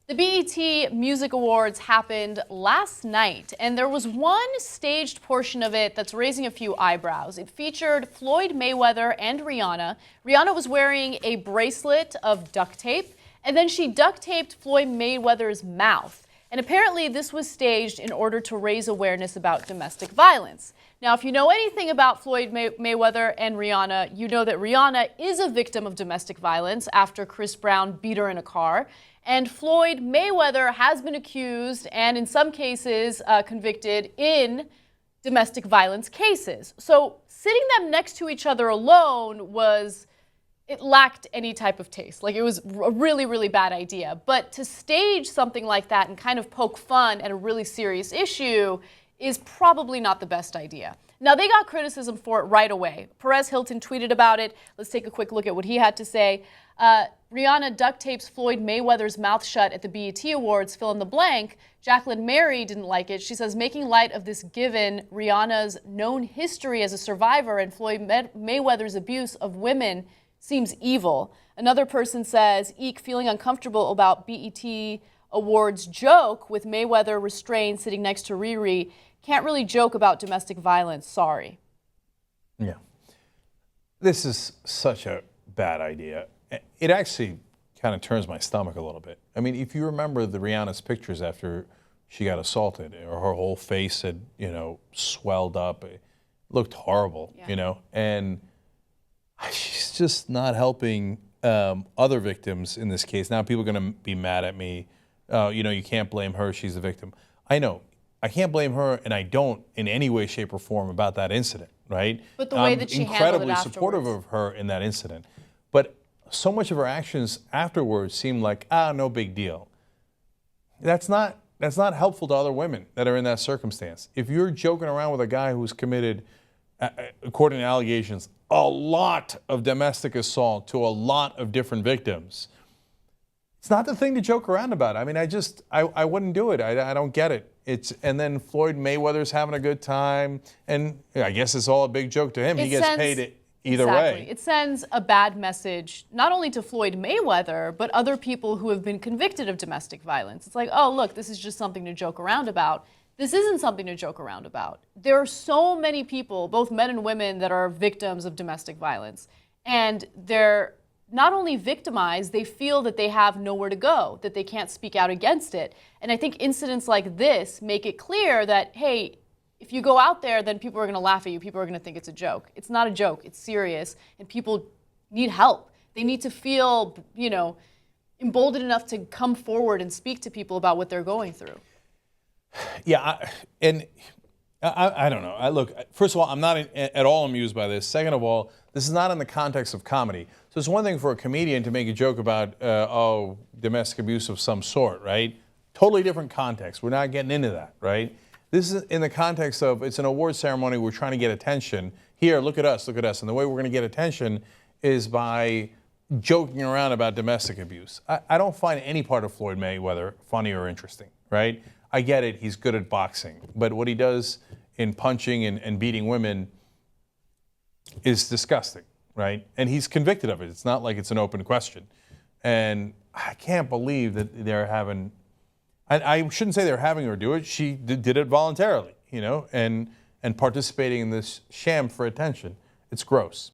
The BET Music Awards happened last night, and there was one staged portion of it that's raising a few eyebrows. It featured Floyd Mayweather and Rihanna. Rihanna was wearing a bracelet of duct tape, and then she duct taped Floyd Mayweather's mouth. And apparently this was staged in order to raise awareness about domestic violence. Now, if you know anything about Floyd Mayweather and Rihanna, you know that Rihanna is a victim of domestic violence after Chris Brown beat her in a car. And Floyd Mayweather has been accused and in some cases convicted in domestic violence cases. So sitting them next to each other alone it lacked any type of taste. Like, it was a really, really bad idea. But to stage something like that and kind of poke fun at a really serious issue is probably not the best idea. Now, they got criticism for it right away. Perez Hilton tweeted about it. Let's take a quick look at what he had to say. Rihanna duct tapes Floyd Mayweather's mouth shut at the BET Awards, fill in the blank. Jacqueline Mary didn't like it. She says, making light of this given Rihanna's known history as a survivor and Floyd Mayweather's abuse of women seems evil. Another person says, eek, feeling uncomfortable about BET Awards joke with Mayweather restrained sitting next to Riri. Can't really joke about domestic violence, sorry. Yeah. This is such a bad idea. It actually kind of turns my stomach a little bit. I mean, if you remember the Rihanna's pictures after she got assaulted, or her whole face had, swelled up, it looked horrible, and she's just not helping other victims in this case. Now people are going to be mad at me. You can't blame her. She's the victim. I know. I can't blame her, and I don't in any way, shape, or form about that incident, right? But the way that she handled it afterwards. I'm incredibly supportive of her in that incident. But so much of her actions afterwards seem like, no big deal. That's not helpful to other women that are in that circumstance. If you're joking around with a guy who's committed, according to allegations, a lot of domestic assault to a lot of different victims, it's not the thing to joke around about. I mean, I wouldn't do it. I don't get it. And then Floyd Mayweather's having a good time, and I guess it's all a big joke to him. He gets paid either way. It sends a bad message, not only to Floyd Mayweather, but other people who have been convicted of domestic violence. It's like, oh, look, this is just something to joke around about. This isn't something to joke around about. There are so many people, both men and women, that are victims of domestic violence. And they're not only victimized, they feel that they have nowhere to go, that they can't speak out against it. And I think incidents like this make it clear that, hey, if you go out there, then people are going to laugh at you. People are going to think it's a joke. It's not a joke. It's serious. And people need help. They need to feel, emboldened enough to come forward and speak to people about what they're going through. Yeah, I don't know. Look, first of all, I'm not at all amused by this. Second of all, this is not in the context of comedy. So it's one thing for a comedian to make a joke about, domestic abuse of some sort, right? Totally different context. We're not getting into that, right? This is in the context of, it's an award ceremony. We're trying to get attention. Here, look at us, look at us. And the way we're going to get attention is by joking around about domestic abuse. I don't find any part of Floyd Mayweather funny or interesting, right? I get it, he's good at boxing, but what he does in punching and beating women is disgusting, right? And he's convicted of it. It's not like it's an open question. And I can't believe that they're having, I shouldn't say they're having her do it. She did it voluntarily, and participating in this sham for attention. It's gross.